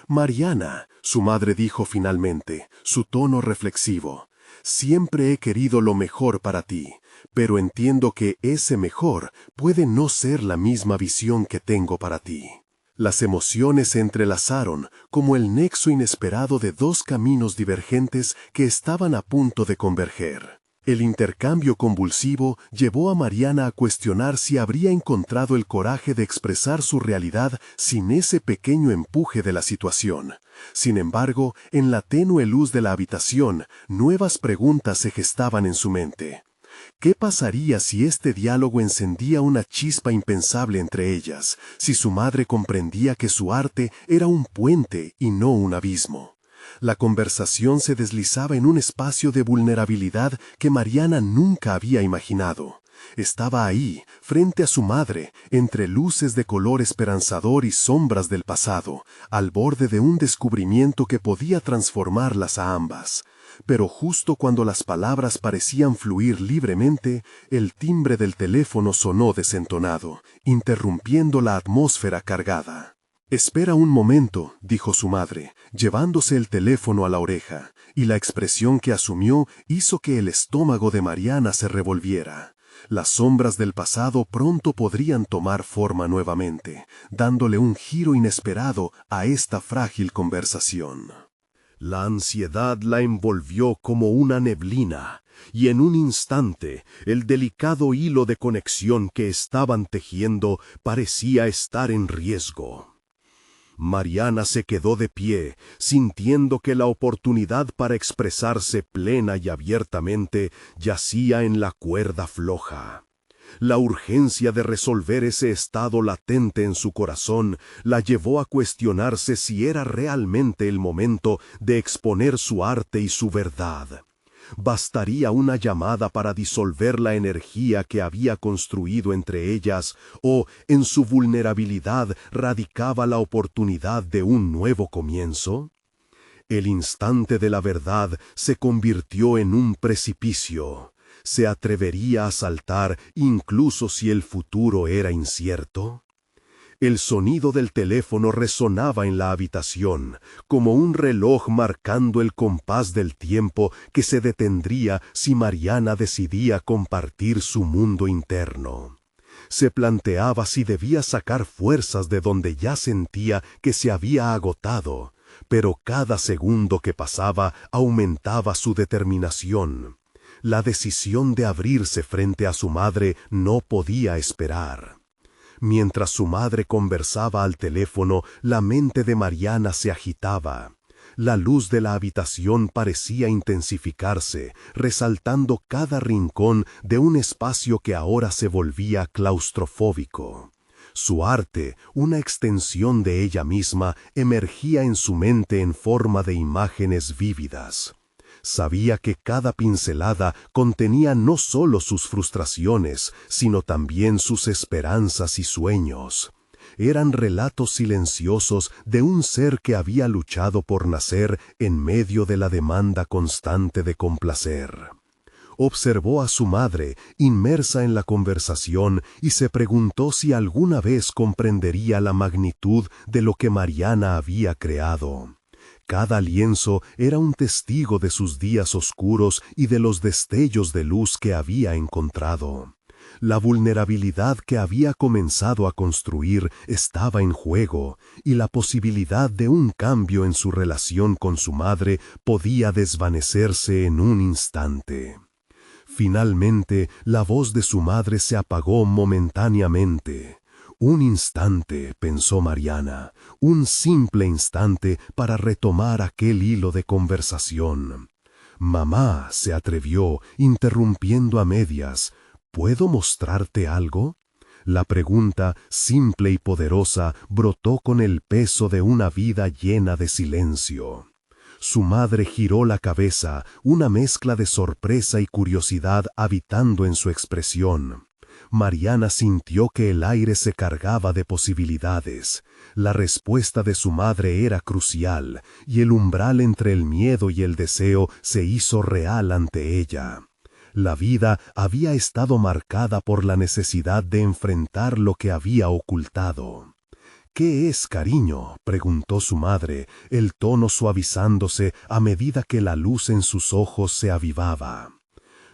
«Mariana», su madre dijo finalmente, su tono reflexivo, «siempre he querido lo mejor para ti, pero entiendo que ese mejor puede no ser la misma visión que tengo para ti». Las emociones se entrelazaron como el nexo inesperado de dos caminos divergentes que estaban a punto de converger. El intercambio convulsivo llevó a Mariana a cuestionar si habría encontrado el coraje de expresar su realidad sin ese pequeño empuje de la situación. Sin embargo, en la tenue luz de la habitación, nuevas preguntas se gestaban en su mente. ¿Qué pasaría si este diálogo encendía una chispa impensable entre ellas, si su madre comprendía que su arte era un puente y no un abismo? La conversación se deslizaba en un espacio de vulnerabilidad que Mariana nunca había imaginado. Estaba ahí, frente a su madre, entre luces de color esperanzador y sombras del pasado, al borde de un descubrimiento que podía transformarlas a ambas. Pero justo cuando las palabras parecían fluir libremente, el timbre del teléfono sonó desentonado, interrumpiendo la atmósfera cargada. «Espera un momento», dijo su madre, llevándose el teléfono a la oreja, y la expresión que asumió hizo que el estómago de Mariana se revolviera. Las sombras del pasado pronto podrían tomar forma nuevamente, dándole un giro inesperado a esta frágil conversación. La ansiedad la envolvió como una neblina, y en un instante el delicado hilo de conexión que estaban tejiendo parecía estar en riesgo. Mariana se quedó de pie, sintiendo que la oportunidad para expresarse plena y abiertamente yacía en la cuerda floja. La urgencia de resolver ese estado latente en su corazón la llevó a cuestionarse si era realmente el momento de exponer su arte y su verdad. ¿Bastaría una llamada para disolver la energía que había construido entre ellas, o en su vulnerabilidad radicaba la oportunidad de un nuevo comienzo? El instante de la verdad se convirtió en un precipicio. ¿Se atrevería a saltar incluso si el futuro era incierto? El sonido del teléfono resonaba en la habitación, como un reloj marcando el compás del tiempo que se detendría si Mariana decidía compartir su mundo interno. Se planteaba si debía sacar fuerzas de donde ya sentía que se había agotado, pero cada segundo que pasaba aumentaba su determinación. La decisión de abrirse frente a su madre no podía esperar. Mientras su madre conversaba al teléfono, la mente de Mariana se agitaba. La luz de la habitación parecía intensificarse, resaltando cada rincón de un espacio que ahora se volvía claustrofóbico. Su arte, una extensión de ella misma, emergía en su mente en forma de imágenes vívidas. Sabía que cada pincelada contenía no solo sus frustraciones, sino también sus esperanzas y sueños. eran relatos silenciosos de un ser que había luchado por nacer en medio de la demanda constante de complacer. Observó a su madre, inmersa en la conversación, y se preguntó si alguna vez comprendería la magnitud de lo que Mariana había creado. Cada lienzo era un testigo de sus días oscuros y de los destellos de luz que había encontrado. La vulnerabilidad que había comenzado a construir estaba en juego, y la posibilidad de un cambio en su relación con su madre podía desvanecerse en un instante. Finalmente, la voz de su madre se apagó momentáneamente. Un instante, pensó Mariana, un simple instante para retomar aquel hilo de conversación. Mamá, se atrevió, interrumpiendo a medias, ¿puedo mostrarte algo? La pregunta, simple y poderosa, brotó con el peso de una vida llena de silencio. Su madre giró la cabeza, una mezcla de sorpresa y curiosidad habitando en su expresión. Mariana sintió que el aire se cargaba de posibilidades. La respuesta de su madre era crucial, y el umbral entre el miedo y el deseo se hizo real ante ella. La vida había estado marcada por la necesidad de enfrentar lo que había ocultado. ¿Qué es cariño?, preguntó su madre, el tono suavizándose a medida que la luz en sus ojos se avivaba.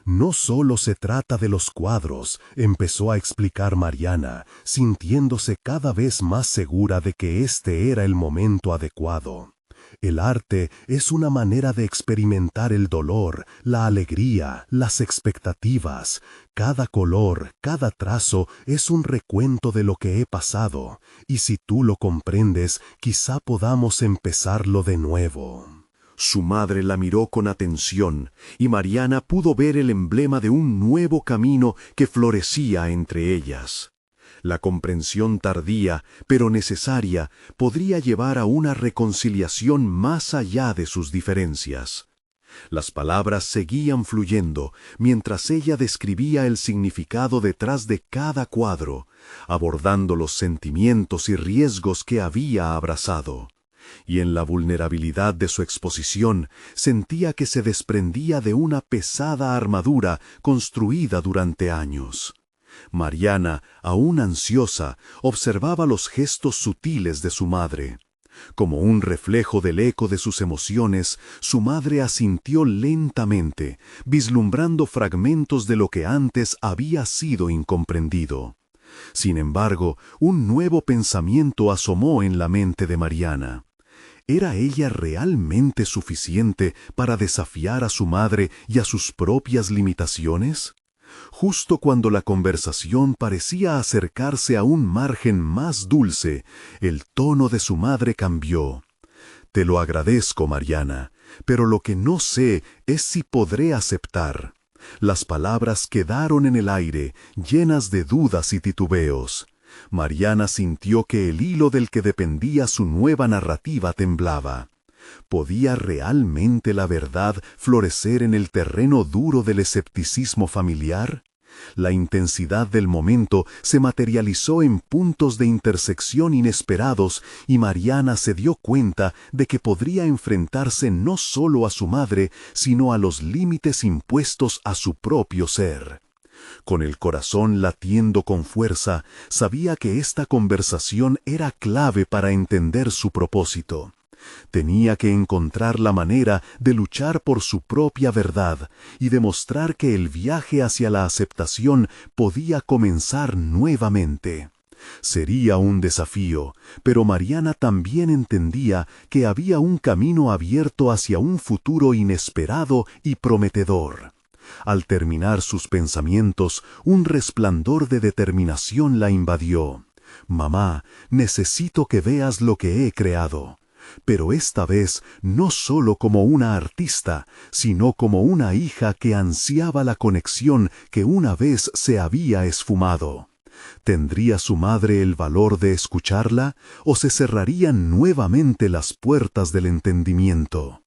No solo se trata de los cuadros, empezó a explicar Mariana, sintiéndose cada vez más segura de que este era el momento adecuado. El arte es una manera de experimentar el dolor, la alegría, las expectativas. Cada color, cada trazo es un recuento de lo que he pasado, y si tú lo comprendes, quizá podamos empezarlo de nuevo. Su madre la miró con atención, y Mariana pudo ver el emblema de un nuevo camino que florecía entre ellas. La comprensión tardía, pero necesaria, podría llevar a una reconciliación más allá de sus diferencias. Las palabras seguían fluyendo, mientras ella describía el significado detrás de cada cuadro, abordando los sentimientos y riesgos que había abrazado. Y en la vulnerabilidad de su exposición sentía que se desprendía de una pesada armadura construida durante años. Mariana, aún ansiosa, observaba los gestos sutiles de su madre. Como un reflejo del eco de sus emociones, su madre asintió lentamente, vislumbrando fragmentos de lo que antes había sido incomprendido. Sin embargo, un nuevo pensamiento asomó en la mente de Mariana. ¿Era ella realmente suficiente para desafiar a su madre y a sus propias limitaciones? Justo cuando la conversación parecía acercarse a un margen más dulce, el tono de su madre cambió. «Te lo agradezco, Mariana, pero lo que no sé es si podré aceptar». Las palabras quedaron en el aire, llenas de dudas y titubeos. Mariana sintió que el hilo del que dependía su nueva narrativa temblaba. ¿Podía realmente la verdad florecer en el terreno duro del escepticismo familiar? La intensidad del momento se materializó en puntos de intersección inesperados y Mariana se dio cuenta de que podría enfrentarse no solo a su madre, sino a los límites impuestos a su propio ser. Con el corazón latiendo con fuerza, sabía que esta conversación era clave para entender su propósito. Tenía que encontrar la manera de luchar por su propia verdad y demostrar que el viaje hacia la aceptación podía comenzar nuevamente. Sería un desafío, pero Mariana también entendía que había un camino abierto hacia un futuro inesperado y prometedor. Al terminar sus pensamientos, un resplandor de determinación la invadió. «Mamá, necesito que veas lo que he creado». Pero esta vez no solo como una artista, sino como una hija que ansiaba la conexión que una vez se había esfumado. ¿Tendría su madre el valor de escucharla o se cerrarían nuevamente las puertas del entendimiento?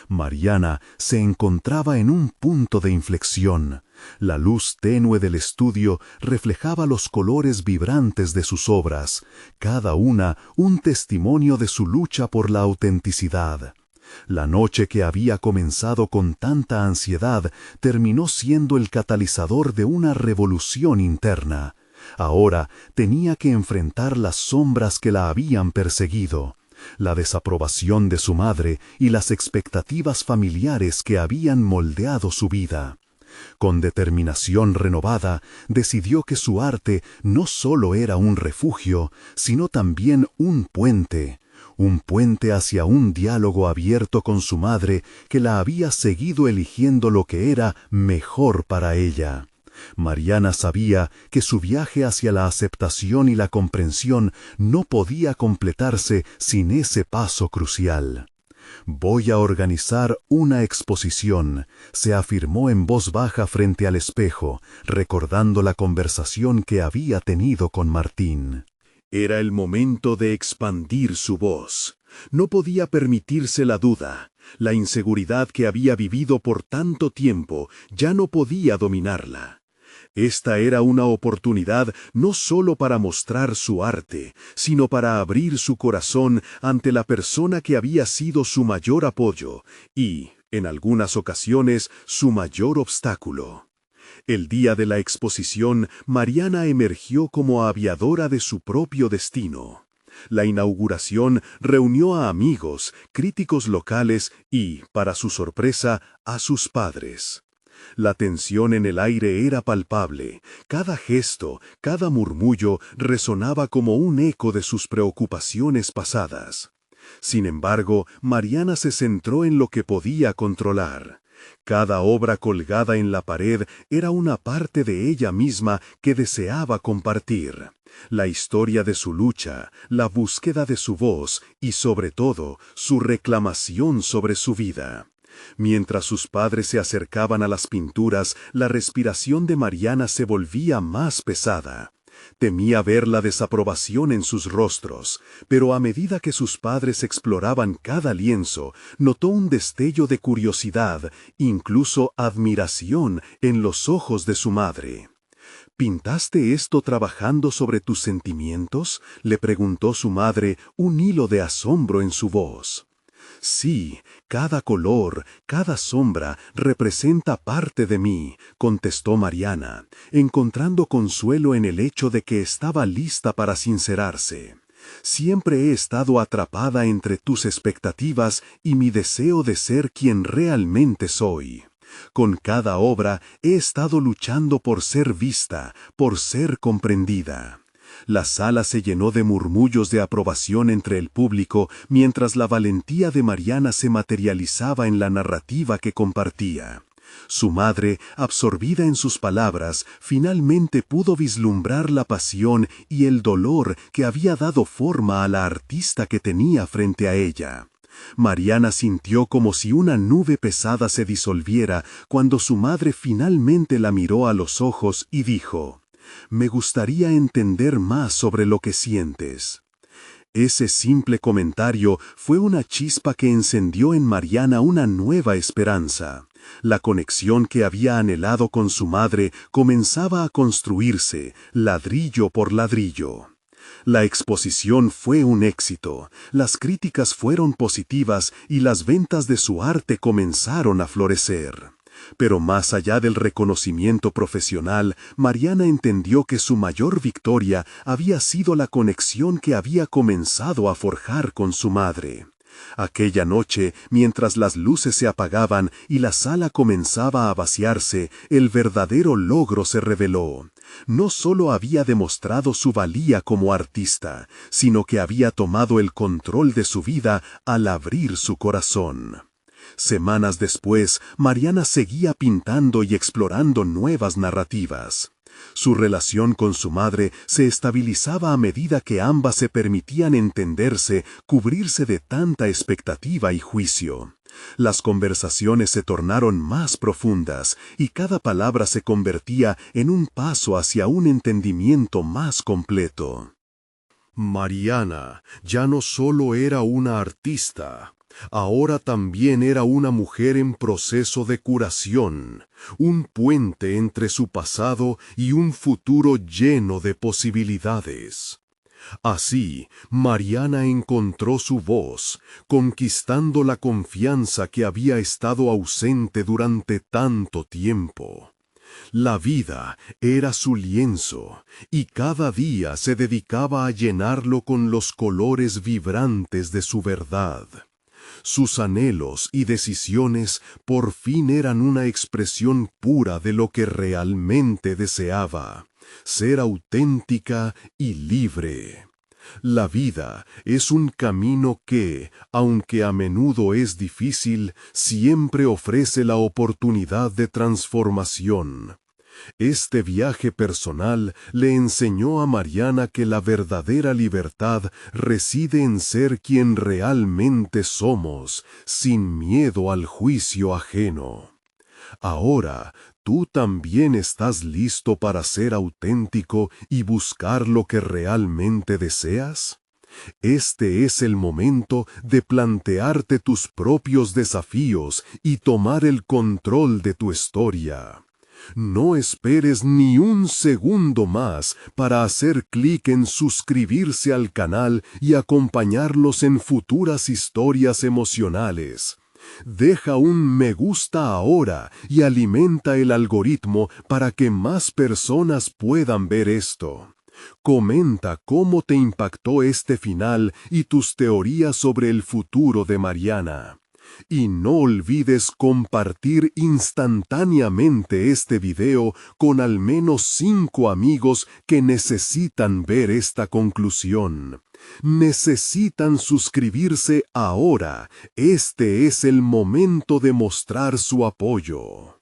Mariana se encontraba en un punto de inflexión. La luz tenue del estudio reflejaba los colores vibrantes de sus obras, cada una un testimonio de su lucha por la autenticidad. La noche que había comenzado con tanta ansiedad terminó siendo el catalizador de una revolución interna. Ahora tenía que enfrentar las sombras que la habían perseguido, la desaprobación de su madre y las expectativas familiares que habían moldeado su vida. Con determinación renovada, decidió que su arte no solo era un refugio, sino también un puente hacia un diálogo abierto con su madre que la había seguido eligiendo lo que era mejor para ella. Mariana sabía que su viaje hacia la aceptación y la comprensión no podía completarse sin ese paso crucial. «Voy a organizar una exposición», se afirmó en voz baja frente al espejo, recordando la conversación que había tenido con Martín. Era el momento de expandir su voz. No podía permitirse la duda. La inseguridad que había vivido por tanto tiempo ya no podía dominarla. Esta era una oportunidad no solo para mostrar su arte, sino para abrir su corazón ante la persona que había sido su mayor apoyo y, en algunas ocasiones, su mayor obstáculo. El día de la exposición, Mariana emergió como aviadora de su propio destino. La inauguración reunió a amigos, críticos locales y, para su sorpresa, a sus padres. La tensión en el aire era palpable. Cada gesto, cada murmullo resonaba como un eco de sus preocupaciones pasadas. Sin embargo, Mariana se centró en lo que podía controlar. Cada obra colgada en la pared era una parte de ella misma que deseaba compartir. La historia de su lucha, la búsqueda de su voz y, sobre todo, su reclamación sobre su vida. Mientras sus padres se acercaban a las pinturas, la respiración de Mariana se volvía más pesada. Temía ver la desaprobación en sus rostros, pero a medida que sus padres exploraban cada lienzo, notó un destello de curiosidad, incluso admiración, en los ojos de su madre. «¿Pintaste esto trabajando sobre tus sentimientos?», le preguntó su madre, un hilo de asombro en su voz. «Sí, cada color, cada sombra representa parte de mí», contestó Mariana, encontrando consuelo en el hecho de que estaba lista para sincerarse. «Siempre he estado atrapada entre tus expectativas y mi deseo de ser quien realmente soy. Con cada obra he estado luchando por ser vista, por ser comprendida». La sala se llenó de murmullos de aprobación entre el público mientras la valentía de Mariana se materializaba en la narrativa que compartía. Su madre, absorbida en sus palabras, finalmente pudo vislumbrar la pasión y el dolor que había dado forma a la artista que tenía frente a ella. Mariana sintió como si una nube pesada se disolviera cuando su madre finalmente la miró a los ojos y dijo: «Me gustaría entender más sobre lo que sientes». Ese simple comentario fue una chispa que encendió en Mariana una nueva esperanza. La conexión que había anhelado con su madre comenzaba a construirse, ladrillo por ladrillo. La exposición fue un éxito, las críticas fueron positivas y las ventas de su arte comenzaron a florecer. Pero más allá del reconocimiento profesional, Mariana entendió que su mayor victoria había sido la conexión que había comenzado a forjar con su madre. Aquella noche, mientras las luces se apagaban y la sala comenzaba a vaciarse, el verdadero logro se reveló. No solo había demostrado su valía como artista, sino que había tomado el control de su vida al abrir su corazón. Semanas después, Mariana seguía pintando y explorando nuevas narrativas. Su relación con su madre se estabilizaba a medida que ambas se permitían entenderse, cubrirse de tanta expectativa y juicio. Las conversaciones se tornaron más profundas y cada palabra se convertía en un paso hacia un entendimiento más completo. Mariana ya no solo era una artista, Ahora también era una mujer en proceso de curación, un puente entre su pasado y un futuro lleno de posibilidades. Así, Mariana encontró su voz, conquistando la confianza que había estado ausente durante tanto tiempo. La vida era su lienzo, y cada día se dedicaba a llenarlo con los colores vibrantes de su verdad. Sus anhelos y decisiones por fin eran una expresión pura de lo que realmente deseaba: ser auténtica y libre. La vida es un camino que, aunque a menudo es difícil, siempre ofrece la oportunidad de transformación. Este viaje personal le enseñó a Mariana que la verdadera libertad reside en ser quien realmente somos, sin miedo al juicio ajeno. Ahora, ¿tú también estás listo para ser auténtico y buscar lo que realmente deseas? Este es el momento de plantearte tus propios desafíos y tomar el control de tu historia. No esperes ni un segundo más para hacer clic en suscribirse al canal y acompañarlos en futuras historias emocionales. Deja un me gusta ahora y alimenta el algoritmo para que más personas puedan ver esto. Comenta cómo te impactó este final y tus teorías sobre el futuro de Mariana. Y no olvides compartir instantáneamente este video con al menos 5 amigos que necesitan ver esta conclusión. Necesitan suscribirse ahora. Este es el momento de mostrar su apoyo.